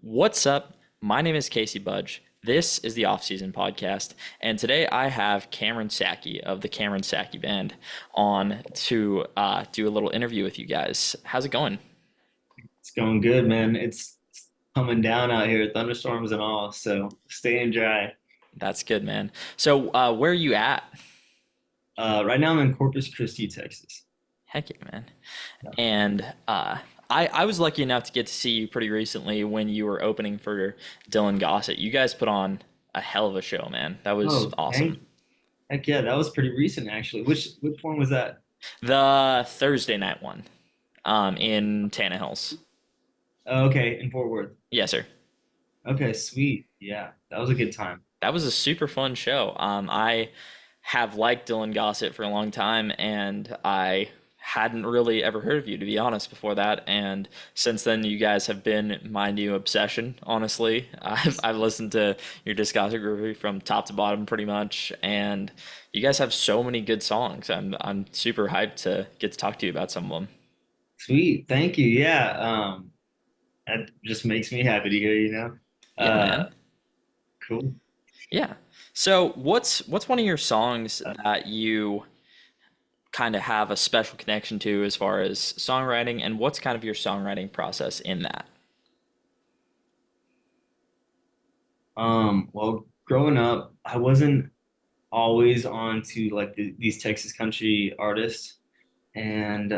What's up? My name is Casey Budge. This is the Off-Season Podcast, and today I have Cameron Sacky of the Cameron Sacky Band on to do a little interview with you guys. How's it going? It's going good, man. It's coming down out here, thunderstorms and all, so staying dry. That's good, man. So, where are you at? Right now I'm in Corpus Christi, Texas. Heck yeah, man. Yeah. And I was lucky enough to get to see you pretty recently when you were opening for Dylan Gossett. You guys put on a hell of a show, man. That was Oh, awesome. heck yeah, that was pretty recent actually. Which one was that? The Thursday night one, in Tanner Hills. Oh, okay, in Fort Worth. Yes, sir. Okay, sweet. Yeah, that was a good time. That was a super fun show. I have liked Dylan Gossett for a long time, and I hadn't really ever heard of you, to be honest, before that. And since then, you guys have been my new obsession, honestly. I've listened to your discography from top to bottom pretty much, and you guys have so many good songs. I'm super hyped to get to talk to you about some of them. Sweet, thank you. Yeah, that just makes me happy to hear. Yeah, man. Uh, cool. Yeah. So, what's one of your songs that you kind of have a special connection to as far as songwriting, and what's kind of your songwriting process in that? Well, growing up, I wasn't always on to like these Texas country artists. And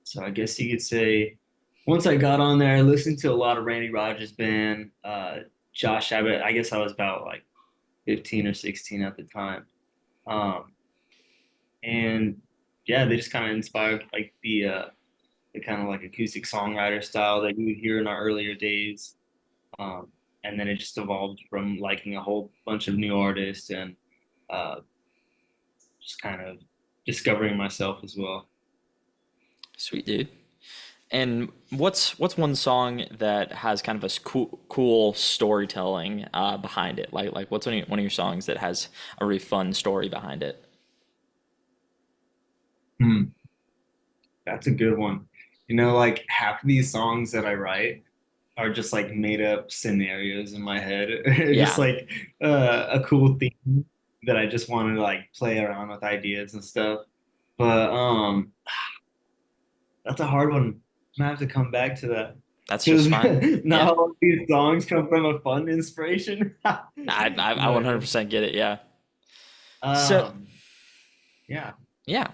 so I guess you could say once I got on there, I listened to a lot of Randy Rogers band, Josh Abbott. I guess I was about like 15 or 16 at the time. Um, and yeah, they just kind of inspired like the kind of like acoustic songwriter style that you would hear in our earlier days. Um, and then it just evolved from liking a whole bunch of new artists and uh, just kind of discovering myself as well. Sweet dude. And what's one song that has kind of a cool storytelling behind it? Like what's one of your songs that has a really fun story behind it? Hmm, that's a good one. Like half of these songs that I write are just like made up scenarios in my head. Just Yeah, like a cool theme that I just wanted to like play around with ideas and stuff. But that's a hard one. I have to come back to that that's because just fine. not Yeah, all of these songs come from a fun inspiration. I But 100% get it. Yeah. So um, yeah. yeah.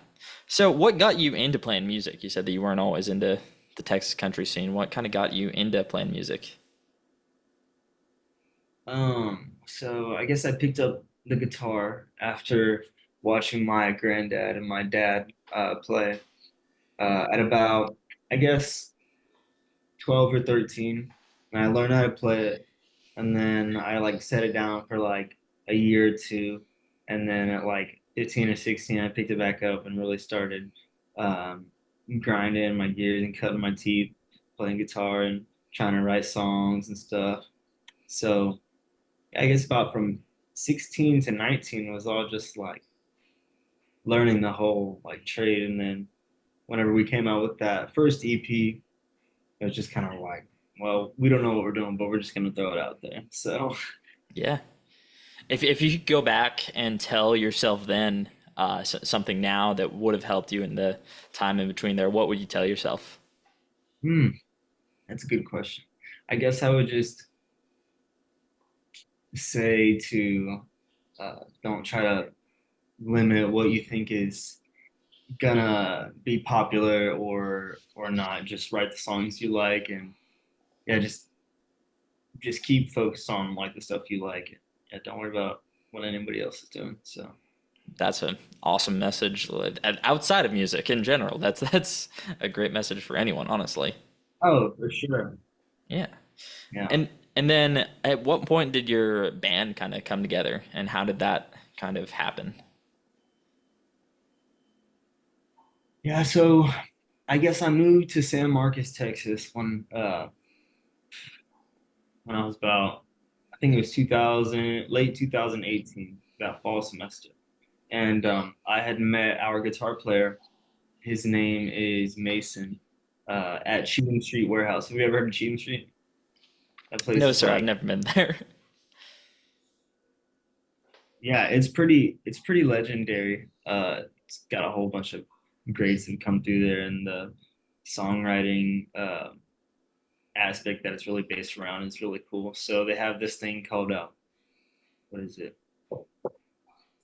So what got you into playing music? You said that you weren't always into the Texas country scene. What kind of got you into playing music? So I guess I picked up the guitar after watching my granddad and my dad play at about, I guess, 12 or 13. And I learned how to play it. And then I like set it down for like a year or two. And then at like 15 or 16, I picked it back up and really started um, grinding my gears and cutting my teeth, playing guitar and trying to write songs and stuff. So I guess about from 16 to 19 was all just like learning the whole like trade. And then whenever we came out with that first EP, it was just kind of like, well, we don't know what we're doing, but we're just gonna throw it out there. So, Yeah. If you could go back and tell yourself then something now that would have helped you in the time in between there, what would you tell yourself? hmm, that's a good question. I guess I would just say to don't try to limit what you think is gonna be popular or not. Just write the songs you like, and yeah, just keep focused on like the stuff you like. Yeah, don't worry about what anybody else is doing. So, That's an awesome message outside of music in general. That's a great message for anyone, honestly. oh, for sure. Yeah. Yeah. And then at what point did your band kind of come together and how did that kind of happen? Yeah, so I guess I moved to San Marcos, Texas when I was about I think it was 2000 late 2018, that fall semester. And I had met our guitar player. His name is Mason at Cheatham Street Warehouse. Have you ever heard of Cheatham Street? That place No, is sir, I've like, never been there. yeah, it's pretty legendary. It's got a whole bunch of greats that come through there, and the songwriting aspect that it's really based around is really cool. So they have this thing called what is it? It's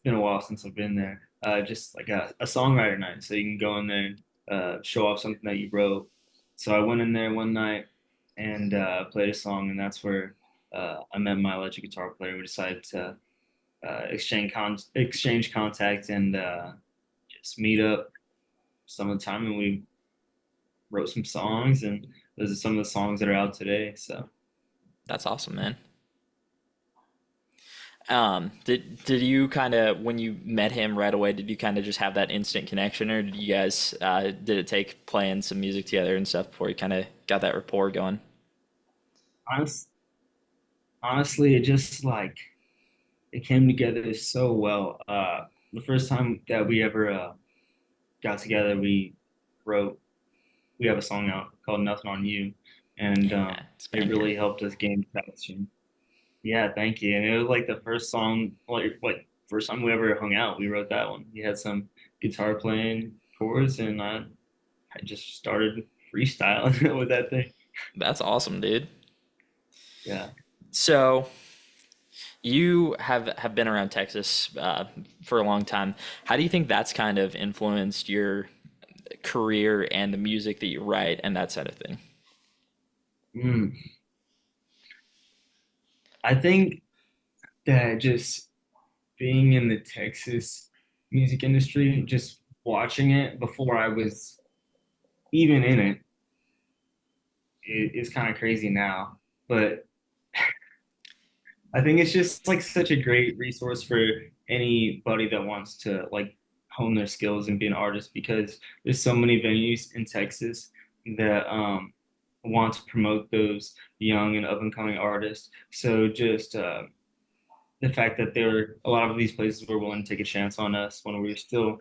been a while since I've been there. Just like a songwriter night, so you can go in there and show off something that you wrote. So I went in there one night and played a song, and that's where I met my electric guitar player. We decided to exchange contact and just meet up some of the time, and we wrote some songs, and those are some of the songs that are out today. So That's awesome, man. Did you kind of when you met him right away? Did you kind of just have that instant connection, or did you guys did it take playing some music together and stuff before you kind of got that rapport going? honest, honestly, it just like it came together so well. The first time that we ever got together, we wrote we have a song out called "Nothing on You," and Yeah, it's a it banger. really helped us gain traction. Yeah, thank you. And it was like the first song, like first time we ever hung out. We wrote that one. We had some guitar playing chords, and I just started freestyling with that thing. That's awesome, dude. Yeah. So you have been around Texas for a long time. How do you think that's kind of influenced your career and the music that you write and that side of thing? Mm. I think that just being in the Texas music industry, just watching it before I was even in it, is kind of crazy now. But I think it's just like such a great resource for anybody that wants to like hone their skills and be an artist because there's so many venues in Texas that want to promote those young and up and coming artists. So just the fact that there a lot of these places were willing to take a chance on us when we were still,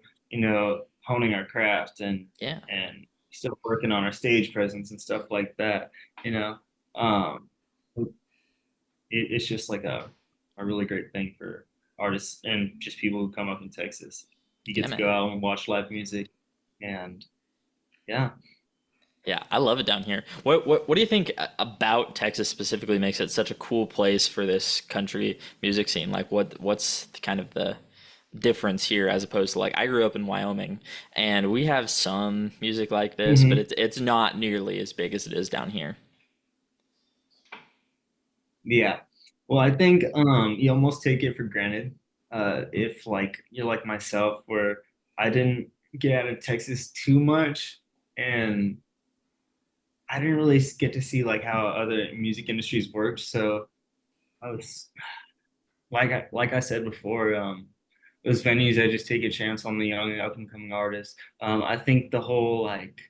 honing our craft Yeah, and still working on our stage presence and stuff like that, you know. Um, it's just like a really great thing for artists and just people who come up in Texas. You yeah, get to go man. out and watch live music, and yeah. Yeah, I love it down here. What do you think about Texas specifically makes it such a cool place for this country music scene? Like what's kind of the difference here as opposed to like I grew up in Wyoming and we have some music like this, but Hmm. it's not nearly as big as it is down here. Yeah. Well, I think you almost take it for granted if like you're like myself where I didn't get out of Texas too much and I didn't really get to see like how other music industries work. So I was like I said before, those venues I just take a chance on the young and up and coming artists. I think the whole like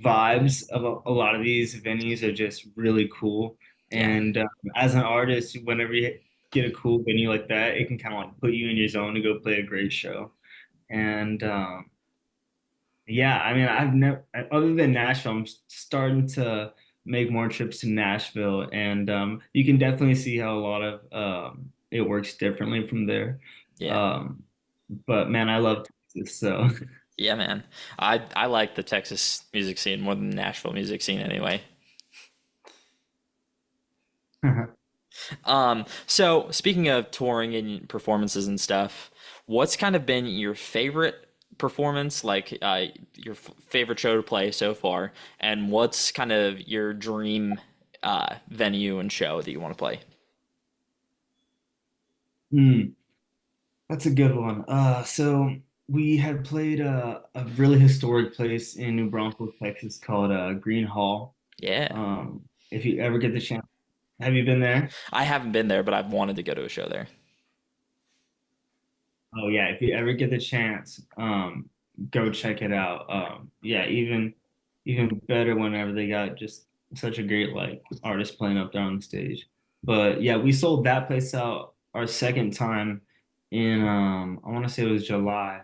vibes of a lot of these venues are just really cool. Yeah. And as an artist, whenever you get a cool venue like that, it can kind of like put you in your zone to go play a great show. And yeah, I mean, I've never, other than Nashville, I'm starting to make more trips to Nashville, and you can definitely see how a lot of it works differently from there. Yeah. Um, but man, I love Texas, so. Yeah, man. I like the Texas music scene more than the Nashville music scene anyway. So speaking of touring and performances and stuff, what's kind of been your favorite performance, like your favorite show to play so far, and what's kind of your dream venue and show that you want to play? Hmm. That's a good one. So we had played a really historic place in New Braunfels, Texas called Green Hall. Yeah, If you ever get the chance, have you been there? I haven't been there, but I've wanted to go to a show there. Oh yeah, if you ever get the chance, go check it out. Yeah, even better whenever they got just such a great like artist playing up there on the stage. But yeah, we sold that place out our second time in I want to say it was July.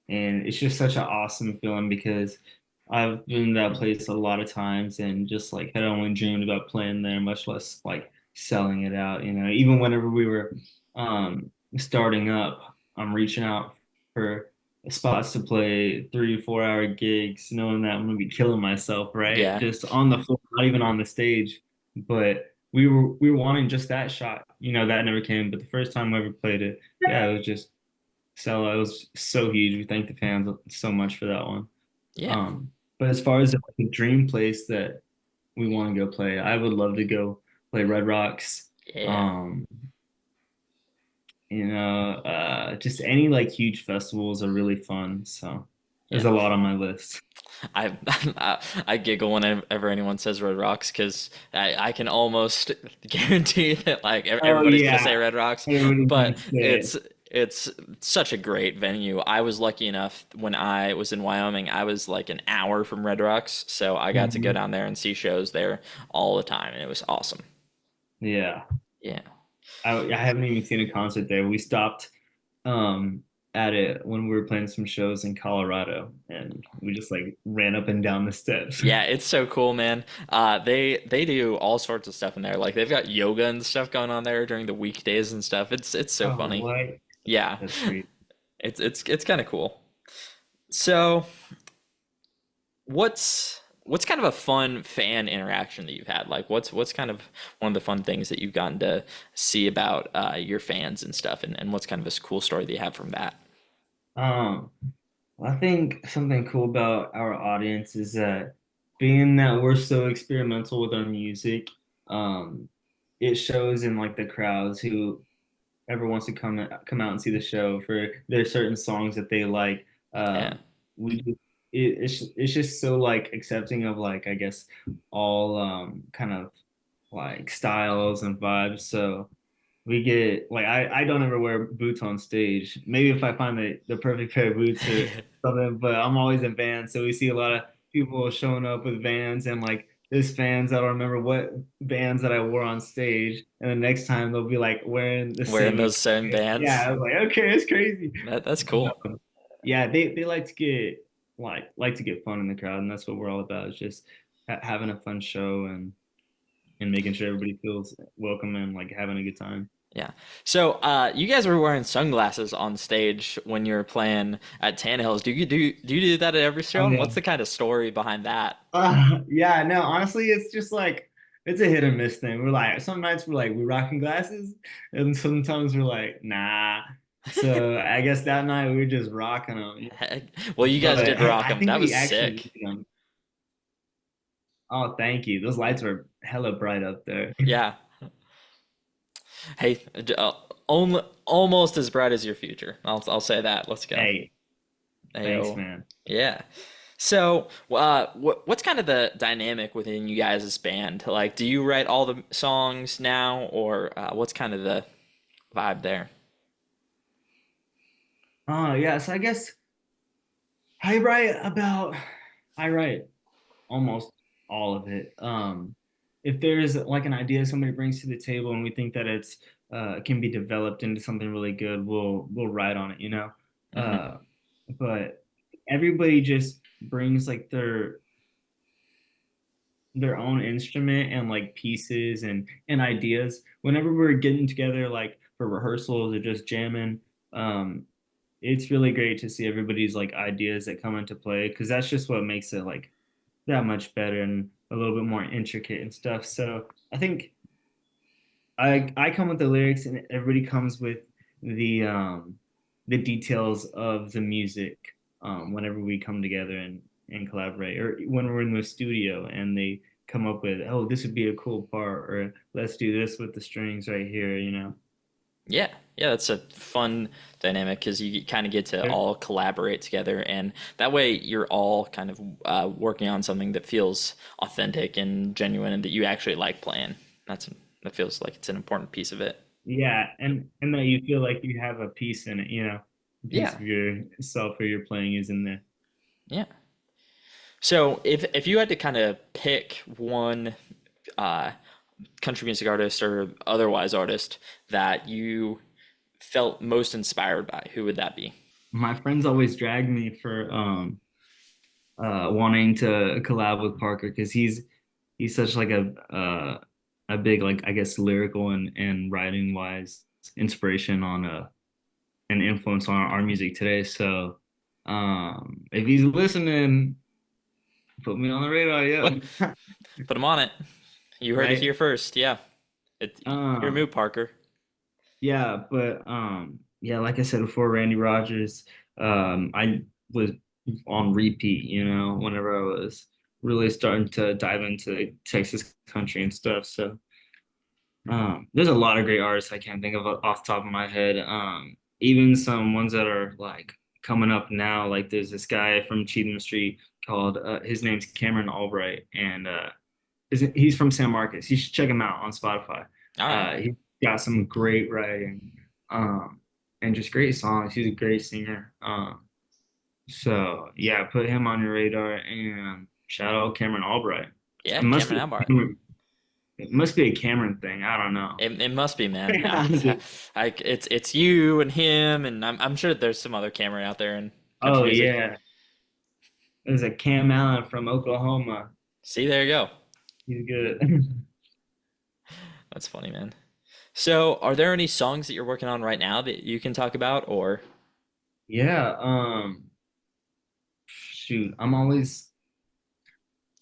And it's just such an awesome feeling because I've been to that place a lot of times and just like had only dreamed about playing there, much less like selling it out. Even whenever we were starting up, I'm reaching out for spots to play 3 4 hour gigs, knowing that I'm gonna be killing myself, right? Yeah. Just on the floor, not even on the stage. But we were wanting just that shot. That never came. But the first time we ever played it, yeah, it was just sell. It was so huge. We thank the fans so much for that one. Yeah. But as far as like, the dream place that we want to go play, I would love to go play Red Rocks. Yeah. Um, just any like huge festivals are really fun. So there's Yeah. a lot on my list. I I giggle whenever anyone says Red Rocks because I can almost guarantee that like Oh everybody's gonna say yeah, Red Rocks, everybody's gonna but say it. it's such a great venue. I was lucky enough when I was in Wyoming, I was like an hour from Red Rocks, so I got to go Mhm. down there and see shows there all the time, and it was awesome. Yeah, Yeah. I haven't even seen a concert there. We stopped um at it when we were playing some shows in Colorado, and we just like ran up and down the steps. Yeah, it's so cool, man. They do all sorts of stuff in there. Like they've got yoga and stuff going on there during the weekdays and stuff. It's so Oh, funny. what? Yeah. That's great. It's kind of cool. So, what's kind of a fun fan interaction that you've had? Like what's kind of one of the fun things that you've gotten to see about your fans and stuff and what's kind of a cool story that you have from that? Um, I think something cool about our audience is that being that we're so experimental with our music, um, it shows in like the crowds who ever wants to come out and see the show for there's certain songs that they like. Yeah. We it's just so like accepting of like I guess all kind of like styles and vibes. So we get like I don't ever wear boots on stage. Maybe if I find the perfect pair of boots or something, but I'm always in Vans, so we see a lot of people showing up with Vans and like there's fans that'll remember what Vans that I wore on stage, and the next time they'll be like wearing the Wearing same those exact same thing. Yeah, bands. I was like, okay, it's crazy. That's cool. Yeah, they like to get like to get fun in the crowd, and that's what we're all about. Is just having a fun show and making sure everybody feels welcome and like having a good time. Yeah. So, you guys were wearing sunglasses on stage when you were playing at Tannehill's. Do you do that at every Oh show? And yeah. what's the kind of story behind that? Yeah, no, honestly, it's just like it's a hit or miss thing. We're like some nights we're like we rocking glasses, and sometimes we're like nah. So I guess that night we were just rocking them. Heck, well, you guys But did rock I them. think That we was actually sick. need them. Oh, thank you. Those lights were hella bright up there. Yeah. Hey, only almost as bright as your future. I'll say that. Let's go. Hey, thanks, Ayo. man. Yeah. So, what's kind of the dynamic within you guys' band? Like, do you write all the songs now, or what's kind of the vibe there? Oh, yeah. So I guess I write about I write almost all of it. If there's like an idea somebody brings to the table and we think that it's can be developed into something really good, we'll write on it. Hmm. Uh, but everybody just brings like their own instrument and like pieces and ideas. Whenever we're getting together, like for rehearsals or just jamming, um, it's really great to see everybody's like ideas that come into play because that's just what makes it like that much better and a little bit more intricate and stuff. So I think I come with the lyrics and everybody comes with the details of the music whenever we come together and collaborate or when we're in the studio and they come up with, oh, this would be a cool part, or let's do this with the strings right here. Yeah, yeah, that's a fun dynamic because you kind of get to all collaborate together, and that way you're all kind of working on something that feels authentic and genuine, and that you actually like playing. That feels like it's an important piece of it. Yeah, and that you feel like you have a piece in it, a piece Yeah, of yourself or your playing is in there. yeah. So if you had to kind of pick one uh, country music artist or otherwise artist that you felt most inspired by, who would that be? My friends always drag me for wanting to collab with Parker because he's such like a big like I guess lyrical and writing wise inspiration on an influence on our music today. So if he's listening, put me on the radar, Put yeah. put him on it. You heard it Right? here first. Yeah. Your Um move, Parker. yeah, but yeah, like I said before, Randy Rogers, I was on repeat, whenever I was really starting to dive into Texas country and stuff. So there's a lot of great artists I can't think of off the top of my head. Even some ones that are like coming up now, like there's this guy from Cheatham Street called his name's Cameron Albright, and he's from San Marcos. You should check him out on Spotify. All right. He's got some great writing, um, and just great songs. He's a great singer. So yeah, put him on your radar and shout out Cameron Albright. Yeah, It must Cameron be Albarn. it must be a Cameron thing. I don't know. It must be, man. It's you and him, and I'm sure there's some other Cameron out there in country Oh music. yeah, there's a Cam Allen from Oklahoma. See, there you go. He's good. That's funny, man. So, are there any songs that you're working on right now that you can talk about, or Yeah. Shoot, I'm always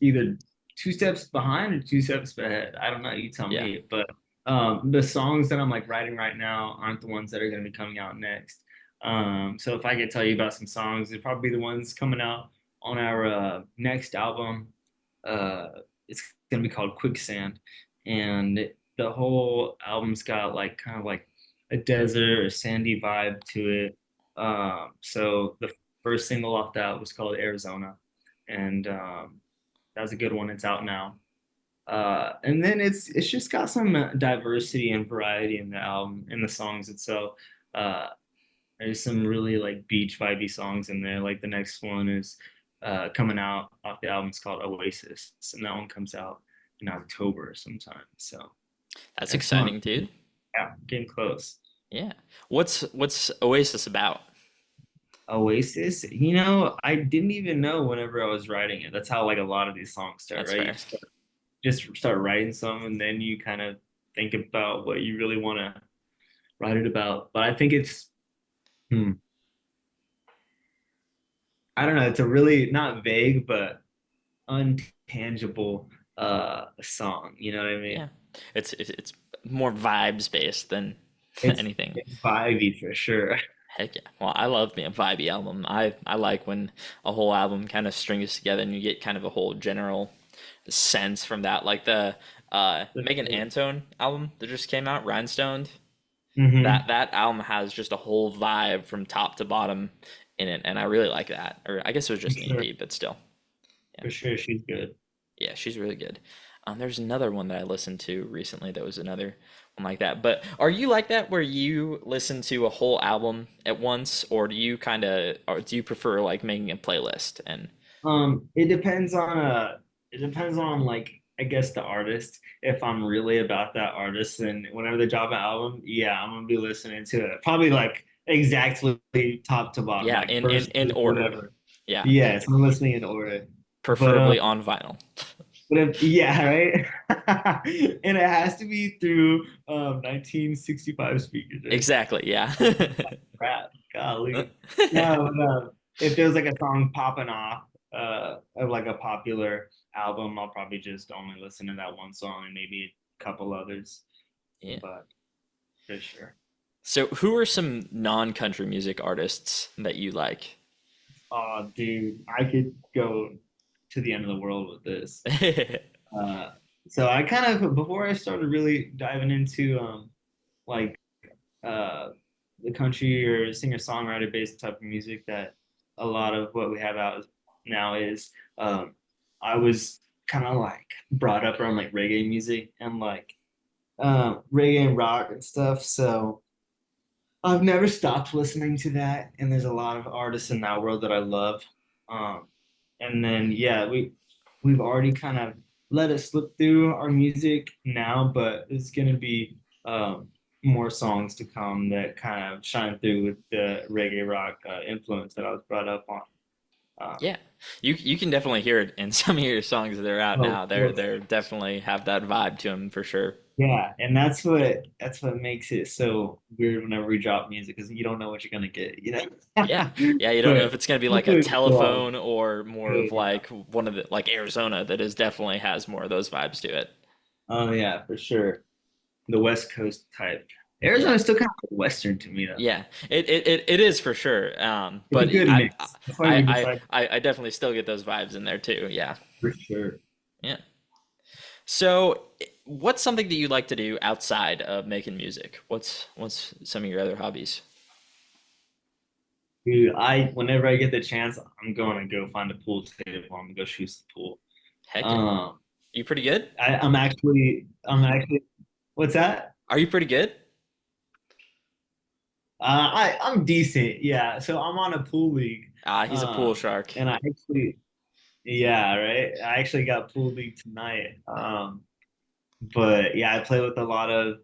either two steps behind or two steps ahead. I don't know. You tell yeah, me. But the songs that I'm like writing right now aren't the ones that are going to be coming out next. So if I could tell you about some songs, it'd probably be the ones coming out on our next album. Uh, it's going to be called Quicksand, and the whole album's got like kind of like a desert or sandy vibe to it. So the first single off that was called Arizona, and that was a good one. It's out now. And then it's just got some diversity and variety in the album, in the songs itself. Uh, there's some really like beach vibey songs in there. Like the next one is coming out off the album. It's called Oasis, and that one comes out in October sometime. So that's next month, exciting, dude. yeah, getting close. Yeah. What's Oasis about? Oasis, I didn't even know whenever I was writing it. That's how like a lot of these songs start, That's right? fair. Just start writing some, and then you kind of think about what you really want to write it about. But I think hmm, I don't know, it's a really not vague, but untangible song. You know what I mean? Yeah. It's more vibes based than It's anything. it's vibey for sure. Heck yeah. Well, I love me a vibey album. I like when a whole album kind of strings together and you get kind of a whole general sense from that. Like the Megan Antone album that just came out, Rhinestoned. Hmm. That album has just a whole vibe from top to bottom in it, and I really like that. Or I guess it was For just an sure, EP, but still. Yeah. for sure, she's good. Yeah, she's really good. There's another one that I listened to recently that was another one like that. But are you like that where you listen to a whole album at once, or do you kind of, or do you prefer like making a playlist? And It depends on like I guess the artist. If I'm really about that artist, then whenever they drop an album, yeah, I'm gonna be listening to it. Probably like exactly top to bottom, yeah, like first in order. whatever. Yeah, Yes, I'm listening in order. But preferably on vinyl. yeah, right. And it has to be through 1965 speakers, right? Exactly. Yeah. Crap, golly. No, no. If there's like a song popping off of like a popular album, I'll probably just only listen to that one song and maybe a couple others. Yeah. But for sure. So, who are some non-country music artists that you like? Oh, dude, I could go to the end of the world with this. Uh, so I kind of before I started really diving into like uh the country or singer-songwriter based type of music that a lot of what we have out now is I was kind of like brought up around like reggae music and like reggae and rock and stuff. So I've never stopped listening to that, and there's a lot of artists in that world that I love. Um, and then yeah, we've already kind of let it slip through our music now, but it's gonna be more songs to come that kind of shine through with the reggae rock influence that I was brought up on. Yeah. You can definitely hear it in some of your songs that are out Oh, now. of course. They're definitely have that vibe to them for sure. Yeah, and that's what makes it so weird whenever we drop music because you don't know what you're gonna get, you Yeah. know. Yeah, you don't know But if it's going to be like a hopefully it's still all telephone or more of good, yeah. like one of the like Arizona that is definitely has more of those vibes to it. Oh yeah, for sure. The West Coast type. Yeah. Arizona's still kind of Western to me though. Yeah. It is for sure. It's a But good mix. That's why we decided I definitely still get those vibes in there too. Yeah. for sure. Yeah. So, what's something that you like to do outside of making music? What's some of your other hobbies? Dude, I whenever I get the chance, I'm going to go find a pool table. I'm gonna go shoot some pool. Heck yeah. Um, You pretty good? I'm actually, what's that? Are you pretty good? I'm decent, yeah. So I'm on a pool league, Ah, he's a pool um, shark. and I actually, yeah, right. I actually got pool league tonight. But yeah, I play with a lot of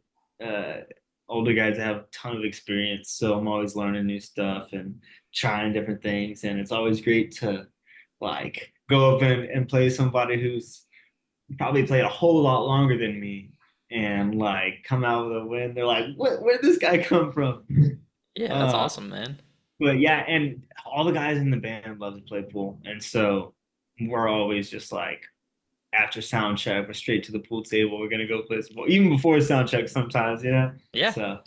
uh, older guys that have a ton of experience. So I'm always learning new stuff and trying different things. And it's always great to like go up and play somebody who's probably played a whole lot longer than me and like come out with a win. They're like, where did this guy come from? Yeah, that's Uh, awesome, man. but yeah, and all the guys in the band love to play pool. And so we're always just like, after sound check, we're straight to the pool table. We're gonna go play some ball, even before sound check sometimes, you know. Yeah. So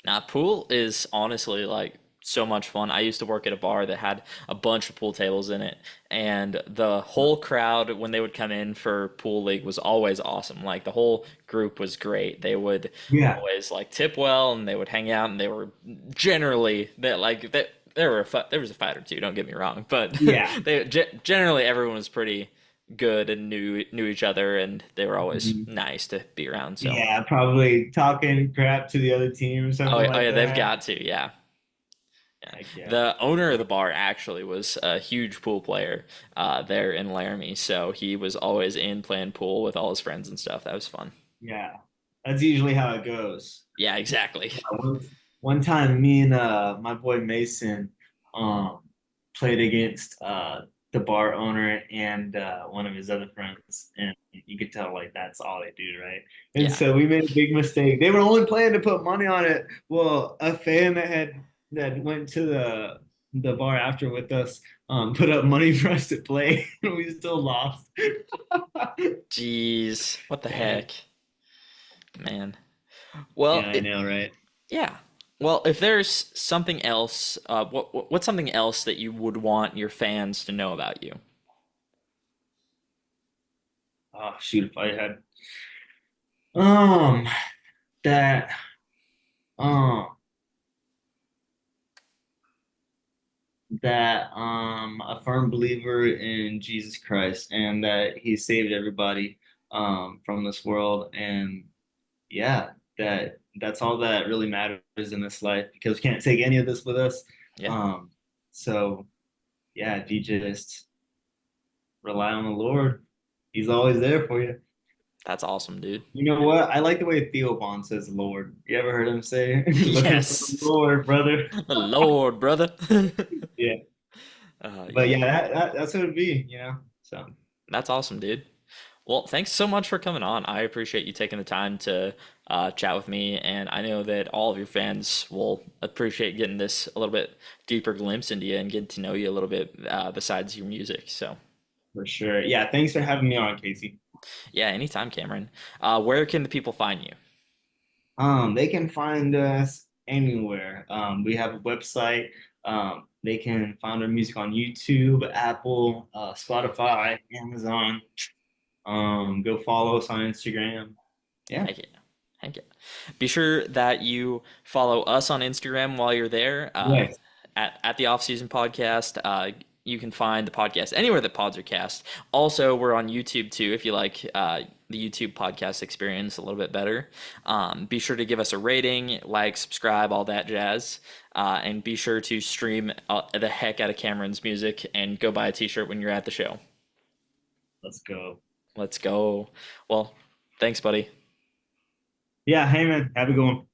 Now, pool is honestly like so much fun. I used to work at a bar that had a bunch of pool tables in it, and the whole crowd when they would come in for pool league was always awesome. Like the whole group was great. They would yeah, always like tip well, and they would hang out, and they were generally that like that. There was a fight or two. Don't get me wrong, but yeah, generally everyone was pretty good and knew each other, and they were always mhm. nice to be around. So, Yeah. Probably talking crap to the other team or something oh like yeah, they've that. got to, yeah. Yeah. Like yeah, The owner of but the bar actually was a huge pool player there in Laramie, so he was always in playing pool with all his friends and stuff. That was fun. yeah, that's usually how it goes. Yeah, exactly. One time, me and my boy Mason um played against the bar owner and one of his other friends, and you could tell like that's all they do, right? And Yeah. so we made a big mistake. They were only planning to put money on it. Well, a fan that went to the bar after with us put up money for us to play, and we still lost. Jeez, what the Yeah, heck, man. yeah, Well, I know, right? yeah. Well, if there's something else, what's something else that you would want your fans to know about you? Oh shoot, if I had um that. Um, that a firm believer in Jesus Christ and that he saved everybody from this world and yeah that's all that really matters in this life because we can't take any of this with us Yeah, um so yeah if you just rely on the Lord he's always there for you. that's awesome, dude. You know what, I like the way Theo Vaughn says Lord. You ever heard him say looking for the Yes, Lord, brother? Lord, brother. Yeah, but Yeah, yeah that's what it'd be, you know, so that's awesome, dude. Well, thanks so much for coming on. I appreciate you taking the time to chat with me, and I know that all of your fans will appreciate getting this a little bit deeper glimpse into you and getting to know you a little bit besides your music. So, for sure. Yeah, thanks for having me on, Casey. yeah, anytime, Cameron. Where can the people find you? They can find us anywhere. We have a website. They can find our music on YouTube, Apple, Spotify, Amazon. Go follow us on Instagram. Yeah, Heck yeah. Heck yeah. Be sure that you follow us on Instagram while you're there yes, at the Off Season Podcast. You can find the podcast anywhere that pods are cast. Also, we're on YouTube too if you like the YouTube podcast experience a little bit better. Be sure to give us a rating, like, subscribe, all that jazz. And be sure to stream the heck out of Cameron's music and go buy a t shirt when you're at the show. let's go. Let's go. Well, thanks, buddy. Yeah, hey man, have a good one.